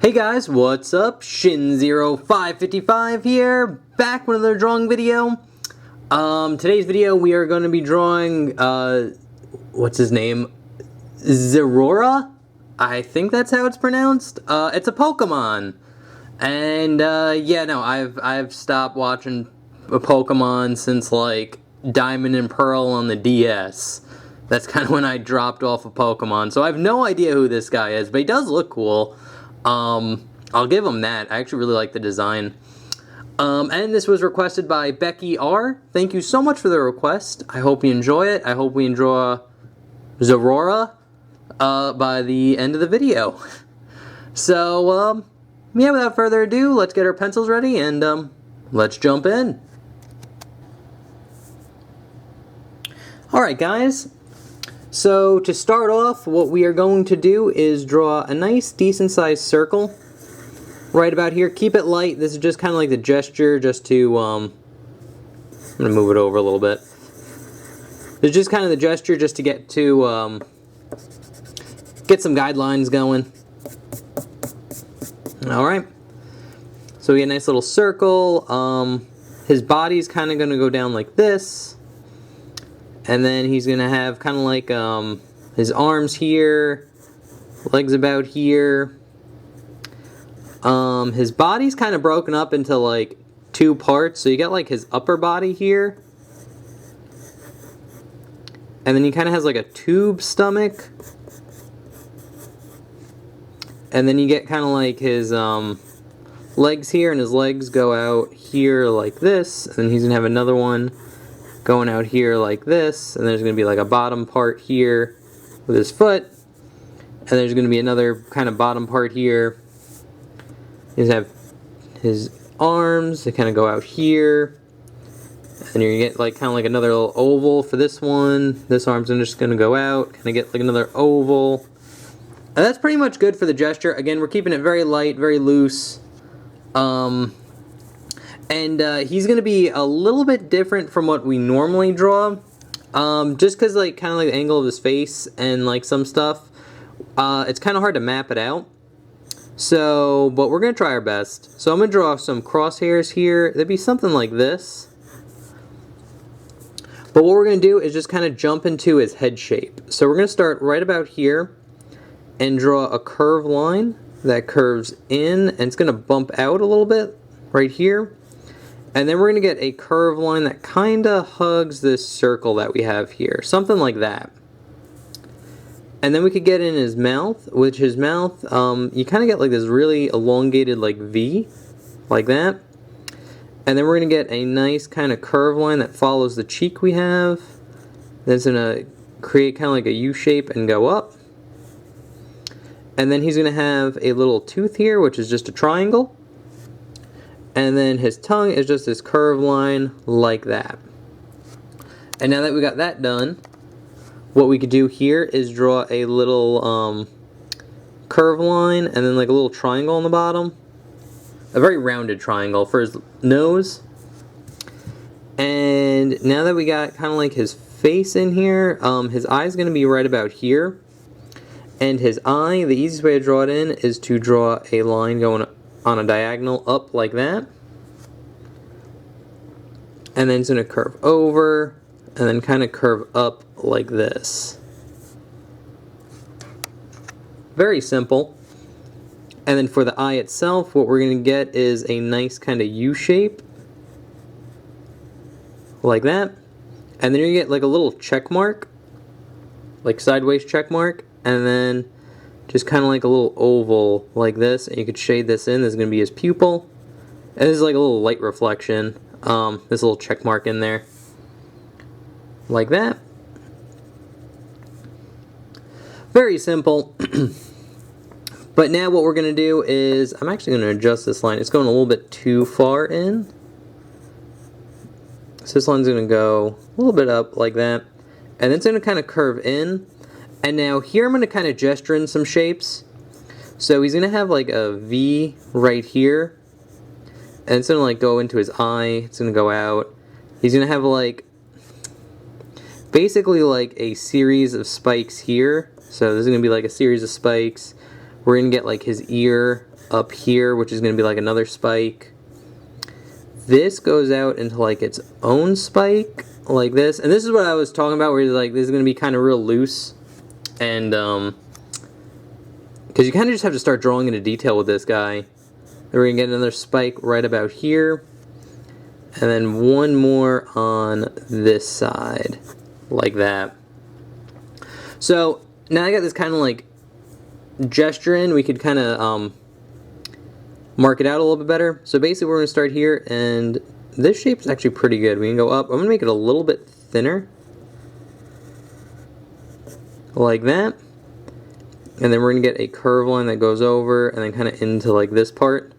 Hey guys, what's up? Shin0555 here, back with another drawing video. Today's video we are going to be drawing, what's his name? Zeraora? I think that's how it's pronounced. It's a Pokemon. And, yeah, no, I've stopped watching a Pokemon since, like, Diamond and Pearl on the DS. That's kind of when I dropped off of Pokemon. So I have no idea who this guy is, but he does look cool. I'll give him that. I actually really like the design. And this was requested by Becky R. Thank you so much for the request. I hope you enjoy it. I hope we enjoy Zeraora by the end of the video. So, yeah, without further ado, let's get our pencils ready and let's jump in. Alright guys, so to start off, what we are going to do is draw a nice decent sized circle right about here. Keep it light. This is just kind of like the gesture just to, I'm going to move it over a little bit. It's just kind of the gesture just to get to, get some guidelines going. Alright, so we get a nice little circle. His body's kind of going to go down like this. And then he's going to have kind of like his arms here, legs about here. His body's kind of broken up into like two parts. So you got like his upper body here. And then he kind of has like a tube stomach. And then you get kind of like his legs here, and his legs go out here like this. And then he's going to have another one going out here like this, and there's going to be like a bottom part here with his foot, and there's going to be another kind of bottom part here. He's going to have his arms, they kind of go out here, and you're going to get like kind of like another little oval for this one. This arm's just going to go out, kind of get like another oval. And that's pretty much good for the gesture. Again, we're keeping it very light, very loose. And he's going to be a little bit different from what we normally draw. Just because, like, kind of like the angle of his face and, like, some stuff. It's kind of hard to map it out. So, but we're going to try our best. So I'm going to draw some crosshairs here. It'd be something like this. But what we're going to do is just kind of jump into his head shape. So we're going to start right about here and draw a curved line that curves in. And it's going to bump out a little bit right here. And then we're going to get a curved line that kind of hugs this circle that we have here. Something like that. And then we could get in his mouth, which his mouth, you kind of get like this really elongated like V, like that. And then we're going to get a nice kind of curved line that follows the cheek we have. Then it's going to create kind of like a U shape and go up. And then he's going to have a little tooth here, which is just a triangle. And then his tongue is just this curved line like that. And now that we got that done, what we could do here is draw a little curved line and then like a little triangle on the bottom. A very rounded triangle for his nose. And now that we got kind of like his face in here, his eye is going to be right about here. And his eye, the easiest way to draw it in is to draw a line going on a diagonal up like that. And then it's going to curve over and then kind of curve up like this. Very simple. And then for the eye itself, what we're going to get is a nice kind of U shape like that. And then you get like a little check mark, like sideways check mark, and then just kind of like a little oval like this, and you could shade this in. This is going to be his pupil. And this is like a little light reflection. This little check mark in there. Like that. Very simple. But now what we're going to do is, I'm actually going to adjust this line. It's going a little bit too far in. So this line's going to go a little bit up like that. And then it's going to kind of curve in. And now here I'm going to kind of gesture in some shapes. So he's going to have like a V right here. And it's going to like go into his eye. It's going to go out. He's going to have like basically like a series of spikes here. So this is going to be like a series of spikes We're going to get like his ear up here, which is going to be like another spike. This goes out into like its own spike, like this. And this is what I was talking about, where like this is going to be kind of real loose. And, because you kind of just have to start drawing into detail with this guy. Then we're going to get another spike right about here. And then one more on this side, like that. So now I got this kind of like gesture in, we could kind of mark it out a little bit better. So basically we're going to start here, and this shape is actually pretty good. We can go up. I'm going to make it a little bit thinner, like that. And then we're going to get a curve line that goes over and then kind of into like this part.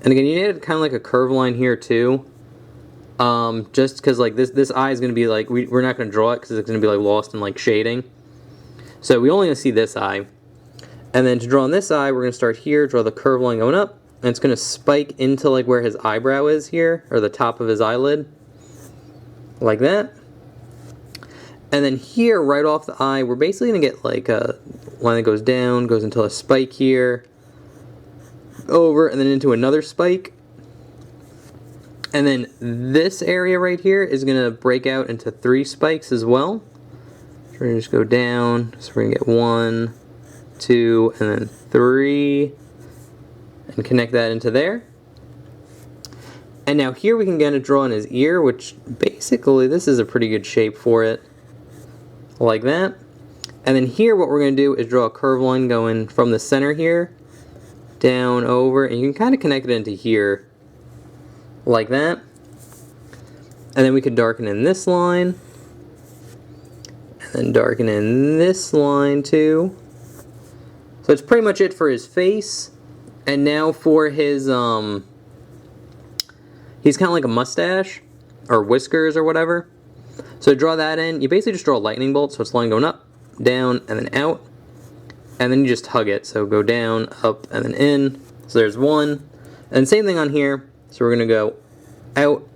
And again, you need kind of like a curve line here too, just because like this eye is going to be like, we're not going to draw it because it's going to be like lost in like shading. So we only going to see this eye. And then to draw on this eye, we're going to start here, draw the curve line going up, and it's going to spike into like where his eyebrow is here, or the top of his eyelid, like that. And then here, right off the eye, we're basically going to get like a line that goes down, goes into a spike here, over, and then into another spike. And then this area right here is going to break out into 3 spikes as well. So we're going to just go down, so we're going to get 1, 2, and then 3, and connect that into there. And now here we can kind of draw in his ear, which basically this is a pretty good shape for it, like that. And then here what we're going to do is draw a curve line going from the center here down over, and you can kind of connect it into here, like that. And then we could darken in this line, and then darken in this line too. So that's pretty much it for his face. And now for his, he's kind of like a mustache, or whiskers or whatever. So to draw that in, you basically just draw a lightning bolt, so it's line going up, down, and then out. And then you just hug it, so go down, up, and then in. So there's 1. And same thing on here. So we're going to go out,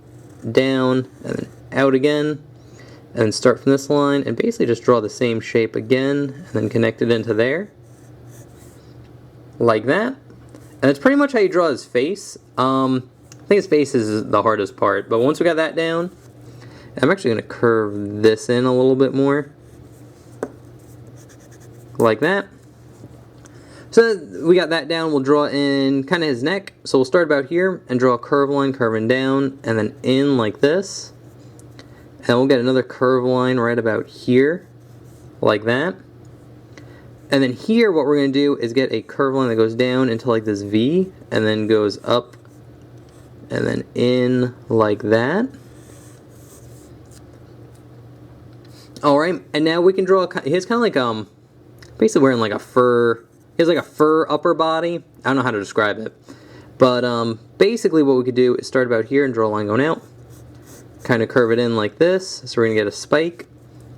down, and then out again. And then start from this line, and basically just draw the same shape again, and then connect it into there, like that. And that's pretty much how you draw his face. I think his face is the hardest part, but once we got that down, I'm actually going to curve this in a little bit more, like that. So we got that down. We'll draw in kind of his neck. So we'll start about here and draw a curve line curving down and then in like this. And we'll get another curve line right about here, like that. And then here what we're going to do is get a curve line that goes down into like this V and then goes up and then in like that. Alright, and now we can draw, he's kind of like basically wearing like a fur, he has like a fur upper body. I don't know how to describe it. But basically what we could do is start about here and draw a line going out. Kind of curve it in like this. So we're going to get a spike.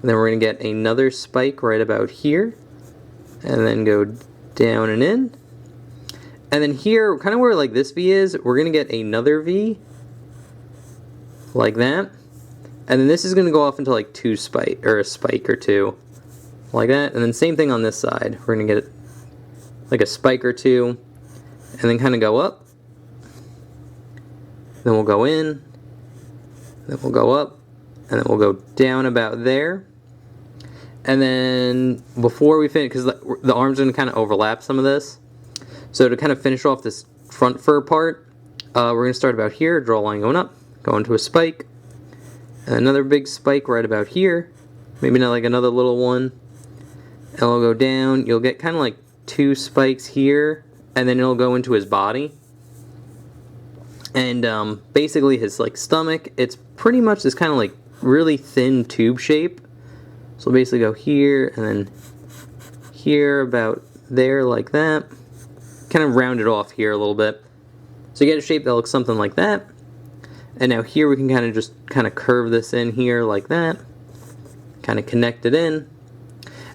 And then we're going to get another spike right about here. And then go down and in. And then here, kind of where like this V is, we're going to get another V. Like that. And then this is going to go off into like 2 spike, or a spike or 2. Like that. And then same thing on this side. We're going to get like a spike or 2. And then kind of go up. Then we'll go in. Then we'll go up. And then we'll go down about there. And then before we finish, because the arms are going to kind of overlap some of this. So to kind of finish off this front fur part, we're going to start about here, draw a line going up, go into a spike. And another big spike right about here. Maybe not like another little one. And it'll go down. You'll get kind of like 2 spikes here. And then it'll go into his body. And basically his like stomach, it's pretty much this kind of like really thin tube shape. So we'll basically go here and then here about there like that. Kind of round it off here a little bit. So you get a shape that looks something like that. And now here we can kind of just kind of curve this in here like that. Kind of connect it in.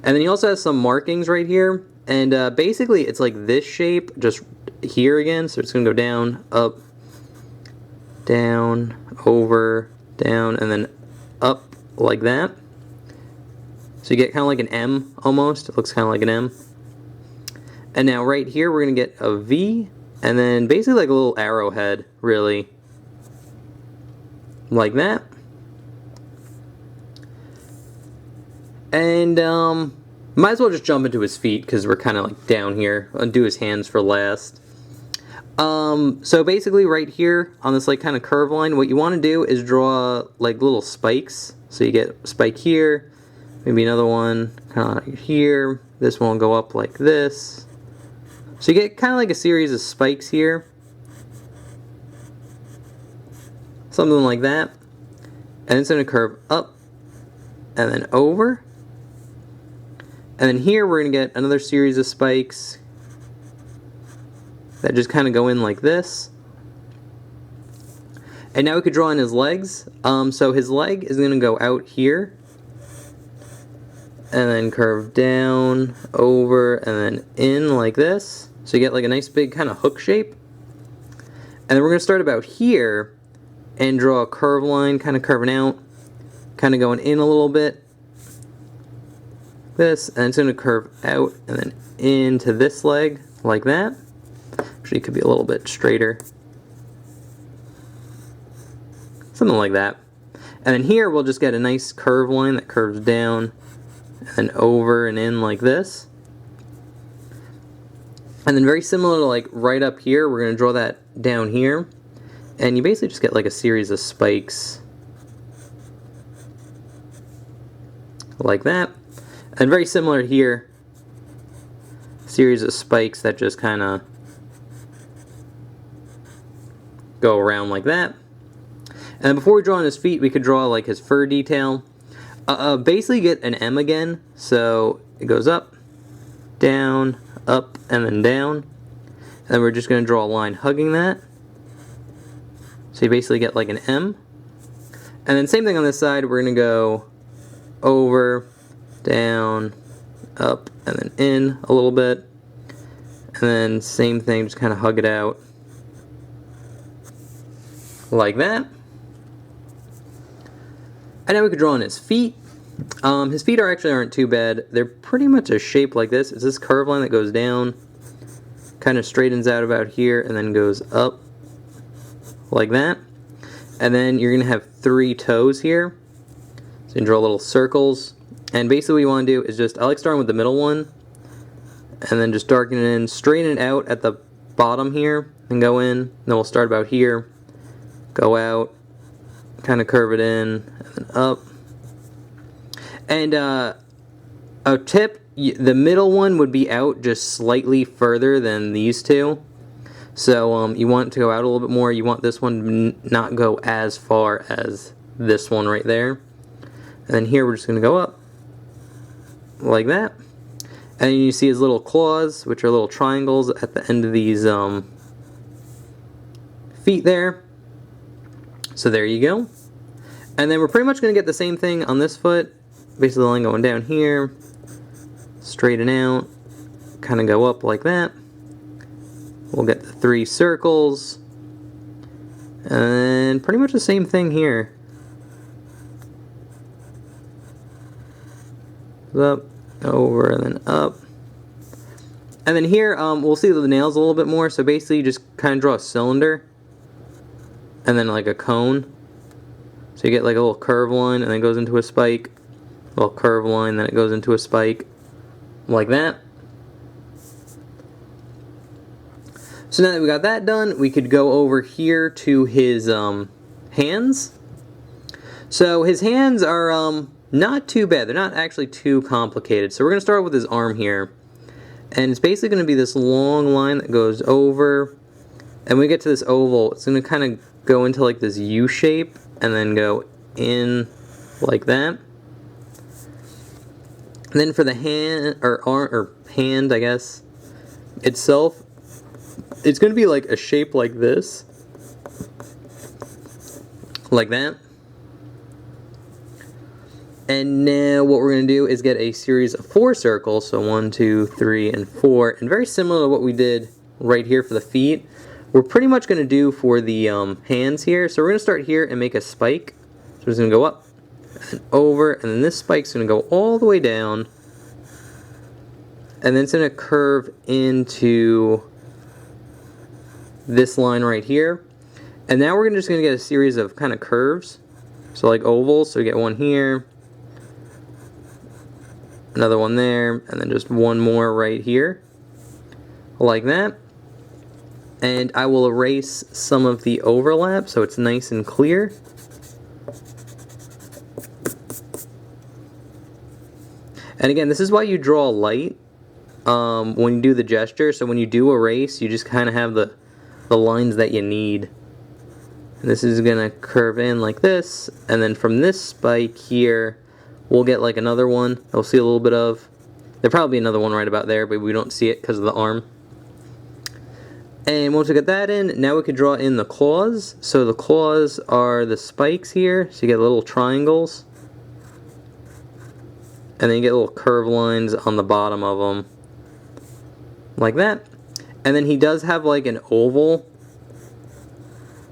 And then you also have some markings right here. And basically it's like this shape just here again. So it's going to go down, up, down, over, down, and then up like that. So you get kind of like an M almost. It looks kind of like an M. And now right here we're going to get a V, and then basically like a little arrowhead, really. Like that. And might as well just jump into his feet because we're kind of like down here. I'll do his hands for last. So basically right here on this like kind of curve line, what you want to do is draw like little spikes. So you get a spike here, maybe another one kind of here. This one will go up like this. So you get kind of like a series of spikes here. Something like that. And it's going to curve up and then over. And then here we're going to get another series of spikes that just kind of go in like this. And now we could draw in his legs. So his leg is going to go out here. And then curve down, over, and then in like this. So you get like a nice big kind of hook shape. And then we're going to start about here and draw a curve line, kind of curving out, kind of going in a little bit. This, and it's going to curve out and then into this leg like that. Actually, it could be a little bit straighter. Something like that. And then here we'll just get a nice curve line that curves down and over and in like this. And then very similar to like right up here, we're going to draw that down here. And you basically just get like a series of spikes like that. And very similar here, series of spikes that just kind of go around like that. And before we draw on his feet, we could draw like his fur detail. Basically get an M again, so it goes up, down, up, and then down. And we're just going to draw a line hugging that. So you basically get like an M. And then same thing on this side, we're going to go over, down, up, and then in a little bit. And then same thing, just kind of hug it out like that. And now we could draw on his feet. His feet aren't too bad. They're pretty much a shape like this. It's this curve line that goes down, kind of straightens out about here, and then goes up like that. And then you're going to have 3 toes here. So you can draw little circles. And basically what you want to do is just, I like starting with the middle one, and then just darken it in, straighten it out at the bottom here, and go in. And then we'll start about here, go out, kind of curve it in, and then up. And a tip, the middle one would be out just slightly further than these two. So you want it to go out a little bit more. You want this one to not go as far as this one right there. And then here we're just going to go up like that. And then you see his little claws, which are little triangles at the end of these feet there. So there you go. And then we're pretty much going to get the same thing on this foot. Basically the line going down here, straighten out, kind of go up like that. We'll get the 3 circles. And pretty much the same thing here. Up, over, and then up. And then here, we'll see the nails a little bit more. So basically you just kind of draw a cylinder. And then like a cone. So you get like a little curve line, and then it goes into a spike. A little curve line, then it goes into a spike. Like that. So now that we got that done, we could go over here to his hands. So his hands are not too bad. They're not actually too complicated. So we're going to start with his arm here. And it's basically going to be this long line that goes over. And when we get to this oval, it's going to kind of go into like this U shape and then go in like that. And then for the hand, or arm, or hand, I guess, itself, it's going to be like a shape like this. Like that. And now what we're going to do is get a series of 4 circles. So 1, 2, 3, and 4. And very similar to what we did right here for the feet, we're pretty much going to do for the hands here. So we're going to start here and make a spike. So it's going to go up and over. And then this spike's going to go all the way down. and then it's going to curve into this line right here. And now we're just going to get a series of kind of curves, so like ovals. So we get one here, another one there, and then just one more right here, like that. And I will erase some of the overlap so it's nice and clear. And again, this is why you draw light when you do the gesture. So when you do erase, you just kind of have the lines that you need. And this is going to curve in like this, and then from this spike here, we'll get like another one. We'll see a little bit of. There'll probably be another one right about there, but we don't see it because of the arm. And once we get that in, now we can draw in the claws. So the claws are the spikes here, so you get little triangles. And then you get little curved lines on the bottom of them, like that. And then he does have like an oval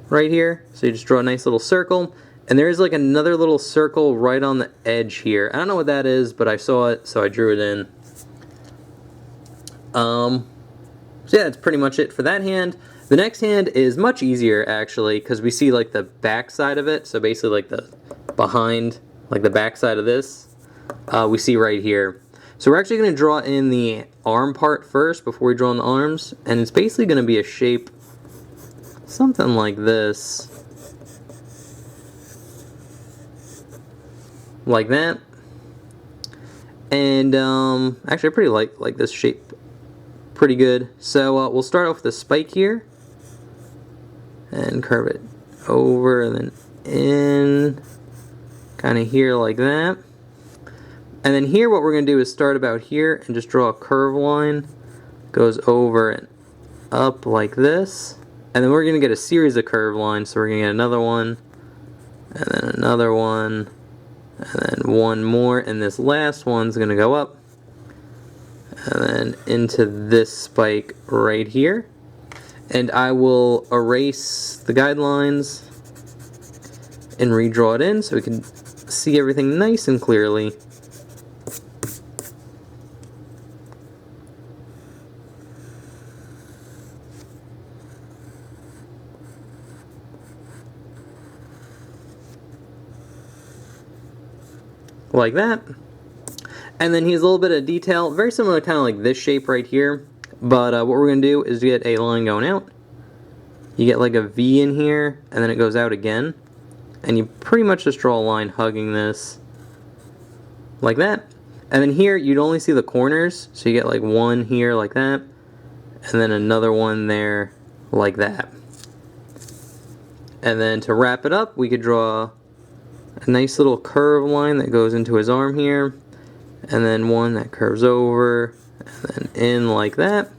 right here, so you just draw a nice little circle. And there is like another little circle right on the edge here. I don't know what that is, but I saw it, so I drew it in. So yeah, that's pretty much it for that hand. The next hand is much easier actually, because we see like the back side of it. So basically like the behind, like the back side of this, we see right here. So we're actually going to draw in the arm part first before we draw in the arms. And it's basically going to be a shape something like this. Like that. And actually I pretty like this shape pretty good. So we'll start off with the spike here and curve it over and then in, kind of here like that. And then here what we're going to do is start about here and just draw a curve line, goes over and up like this. And then we're going to get a series of curved lines, so we're going to get another one, and then another one, and then one more, and this last one's going to go up, and then into this spike right here. And I will erase the guidelines and redraw it in so we can see everything nice and clearly. Like that. And then he has a little bit of detail, very similar to kind of like this shape right here. But what we're going to do is get a line going out. You get like a V in here, and then it goes out again. And you pretty much just draw a line hugging this. Like that. And then here, you'd only see the corners. So you get like one here like that. And then another one there like that. And then to wrap it up, we could draw a nice little curve line that goes into his arm here, and then one that curves over and then in like that.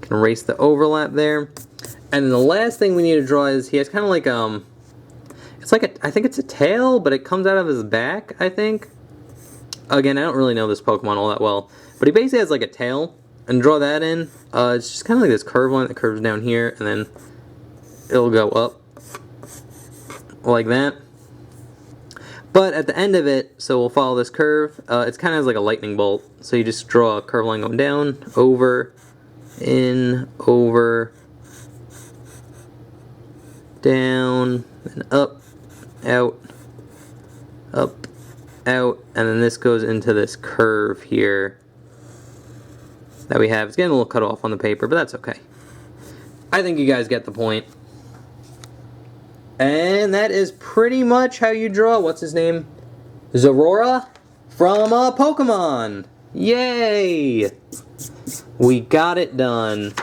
Can erase the overlap there. And then the last thing we need to draw is he has kind of like it's like I think it's a tail, but it comes out of his back, I think. Again, I don't really know this Pokemon all that well, but he basically has like a tail, and draw that in. It's just kind of like this curve line that curves down here, and then it'll go up like that. But at the end of it, so we'll follow this curve, it's kind of like a lightning bolt. So you just draw a curve line going down, over, in, over, down, and up, out, and then this goes into this curve here that we have. It's getting a little cut off on the paper, but that's okay. I think you guys get the point. And that is pretty much how you draw, what's his name? Zeraora from Pokemon. Yay! We got it done.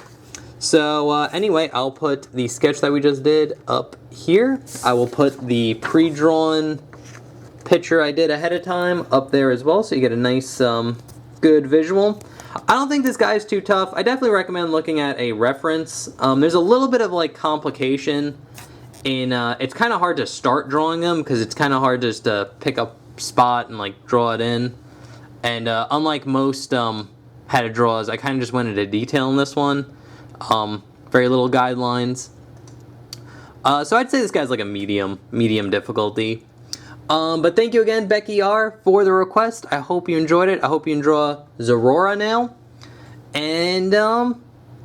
So anyway, I'll put the sketch that we just did up here. I will put the pre-drawn picture I did ahead of time up there as well, so you get a nice, good visual. I don't think this guy's too tough. I definitely recommend looking at a reference. There's a little bit of like complication in, it's kind of hard to start drawing them because it's kind of hard just to pick up spot and like draw it in. And unlike most how to draws, I kind of just went into detail in this one. Very little guidelines. So I'd say this guy's like a medium difficulty. But thank you again, Becky R, for the request. I hope you enjoyed it. I hope you enjoy Zeraora now. And, yeah,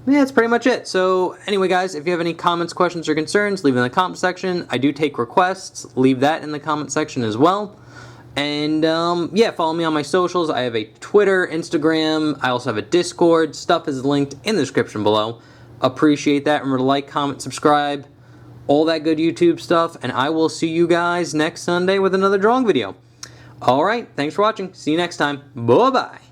that's pretty much it. So, anyway, guys, if you have any comments, questions, or concerns, leave them in the comment section. I do take requests. Leave that in the comment section as well. And, yeah, follow me on my socials. I have a Twitter, Instagram. I also have a Discord. Stuff is linked in the description below. Appreciate that. Remember to like, comment, subscribe. All that good YouTube stuff, and I will see you guys next Sunday with another drawing video. Alright, thanks for watching. See you next time. Bye-bye.